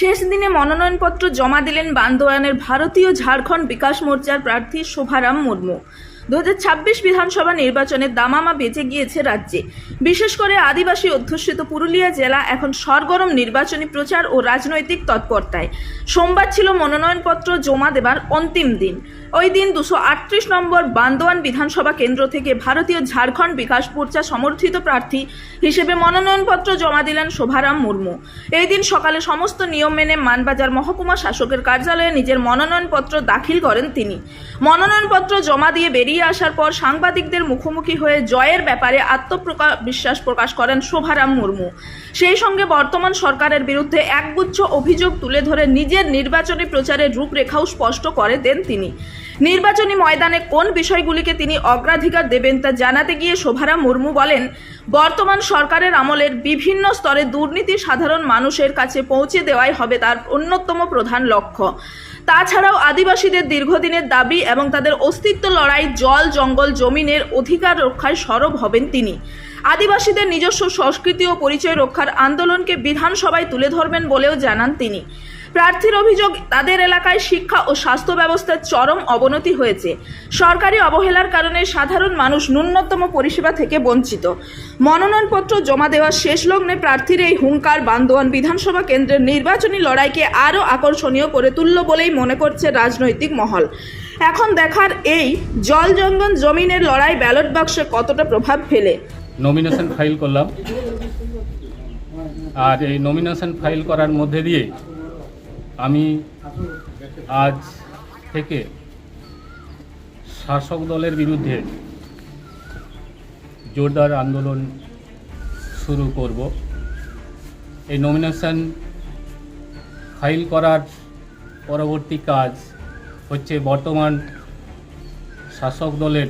শেষ দিনে মনোনয়নপত্র জমা দিলেন বান্দোয়ানের ভারতীয় ঝাড়খণ্ড বিকাশ মোর্চার প্রার্থী শোভারাম মুর্মু। 2026 বিধানসভা নির্বাচনে দামামা বেজে গিয়েছে রাজ্যে। বিশেষ করে আদিবাসী অধ্যুষিত পুরুলিয়া জেলা এখন সরগরম নির্বাচনী প্রচার ও রাজনৈতিক তৎপরতায়। সোমবার ছিল মনোনয়নপত্র জমা দেবার অন্তিম দিন। ওই দিন 238 নম্বর বান্দোয়ান বিধানসভা কেন্দ্র থেকে ভারতীয় ঝাড়খণ্ড বিকাশ মোর্চা সমর্থিত প্রার্থী হিসেবে মনোনয়নপত্র জমা দিলেন শোভারাম মুর্মু। এই দিন সকালে সমস্ত নিয়ম মেনে মানবাজার মহকুমা শাসকের কার্যালয়ে নিজের মনোনয়নপত্র দাখিল করেন তিনি। মনোনয়নপত্র জমা দিয়ে বেরিয়ে আসার পর সাংবাদিকদের মুখোমুখি হয়ে জয়ের ব্যাপারে বিশ্বাস প্রকাশ করেন শোভারাম মুর্মু। সেই সঙ্গে বর্তমান সরকারের বিরুদ্ধে একগুচ্ছ অভিযোগ তুলে ধরে নিজের নির্বাচনী প্রচারের রূপরেখাও স্পষ্ট করে দেন তিনি। নির্বাচনী ময়দানে কোন বিষয়গুলিকে তিনি অগ্রাধিকার দেবেন তা জানাতে গিয়ে শোভারাম মুর্মু বলেন, বর্তমান সরকারের আমলের বিভিন্ন স্তরে দুর্নীতি সাধারণ মানুষের কাছে পৌঁছে দেওয়াই হবে তার অন্যতম প্রধান লক্ষ্য। তাছাড়াও আদিবাসীদের দীর্ঘদিনের দাবি এবং তাদের অস্তিত্ব লড়াই, জল, জঙ্গল, জমিনের অধিকার রক্ষায় সরব হবেন তিনি। আদিবাসীদের নিজস্ব সংস্কৃতি ও পরিচয় রক্ষার আন্দোলনকে বিধানসভায় তুলে ধরবেন বলেও জানান তিনি। প্রার্থীর অভিযোগ, তাদের এলাকায় শিক্ষা ও স্বাস্থ্য ব্যবস্থার চরম অবনতি হয়েছে। সরকারি অবহেলার কারণে সাধারণ মানুষ ন্যূনতম পরিষেবা থেকে বঞ্চিত। মনোনয়নপত্র জমা দেওয়ার শেষ লগ্নে প্রার্থীর এই হুঙ্কার বান্দোয়ান বিধানসভা কেন্দ্রের নির্বাচনী লড়াইকে আরও আকর্ষণীয় করে তুলল বলেই মনে করছে রাজনৈতিক মহল। এখন দেখার এই জল, জঙ্গল, জমিনের লড়াই ব্যালট বাক্সে কতটা প্রভাব ফেলে। নমিনেশন ফাইল করলাম, আর এই নমিনেশন ফাইল করার মধ্যে দিয়ে আমি আজ থেকে শাসক দলের বিরুদ্ধে জোরদার আন্দোলন শুরু করব। এই নমিনেশন ফাইল করার পরবর্তী কাজ হচ্ছে বর্তমান শাসক দলের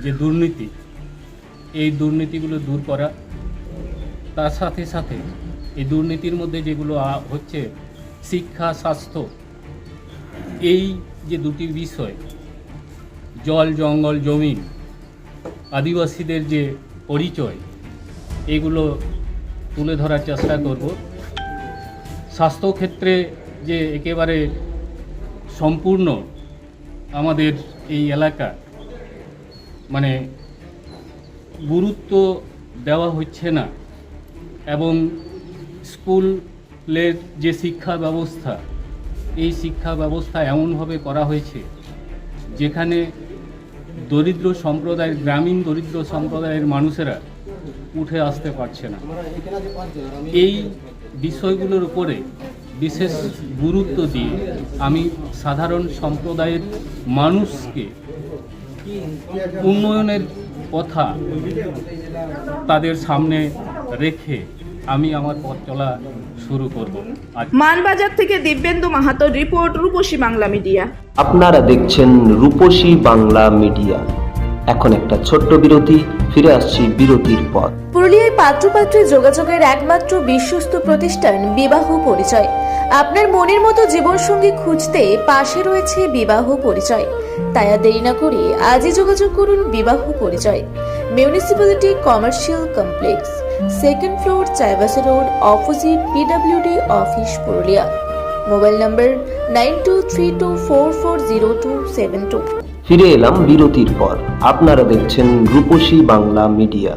যে দুর্নীতি, এই দুর্নীতিগুলো দূর করা। তার সাথে সাথে এই দুর্নীতির মধ্যে যেগুলো হচ্ছে শিক্ষা, স্বাস্থ্য, এই যে দুটি বিষয়, জল, জঙ্গল, জমি, আদিবাসীদের যে পরিচয়, এগুলো তুলে ধরার চেষ্টা করব। স্বাস্থ্যক্ষেত্রে যে একেবারে সম্পূর্ণ আমাদের এই এলাকা মানে গুরুত্ব দেওয়া হচ্ছে না, এবং স্কুলের যে শিক্ষা ব্যবস্থা, এই শিক্ষা ব্যবস্থা এমনভাবে করা হয়েছে যেখানে দরিদ্র সম্প্রদায়ের, গ্রামীণ দরিদ্র সম্প্রদায়ের মানুষেরা উঠে আসতে পারছে না। এই বিষয়গুলোর উপরে বিশেষ গুরুত্ব দিয়ে আমি সাধারণ সম্প্রদায়ের মানুষকে উন্নয়নের কথা তাদের সামনে রেখে আমি আমার পথ চলা শুরু করব। মানবাজার থেকে দিব্যেন্দু মাহাতো রিপোর্ট, রূপসী বাংলা মিডিয়া। আপনারা দেখছেন রূপসী বাংলা মিডিয়া। এখন একটা ছোট্ট বিরতি, ফিরে আসছি বিরতির পর। পুরুলিয়ায় পাত্রপাত্রী যোগাযোগের একমাত্র বিশ্বস্ত প্রতিষ্ঠান বিবাহ পরিচয়। আপনার মনের মতো জীবনসঙ্গী খুঁজতে পাশে রয়েছে বিবাহ পরিচয়। তাই আর দেরি না করে আজই যোগাযোগ করুন বিবাহ পরিচয়। Municipality commercial complex, 2nd floor, Chaibasa road, opposite PWD office, Purulia. Mobile নম্বর 9232440272। ফিরে এলাম বিরতির পর। আপনারা দেখছেন রূপসী বাংলা মিডিয়া।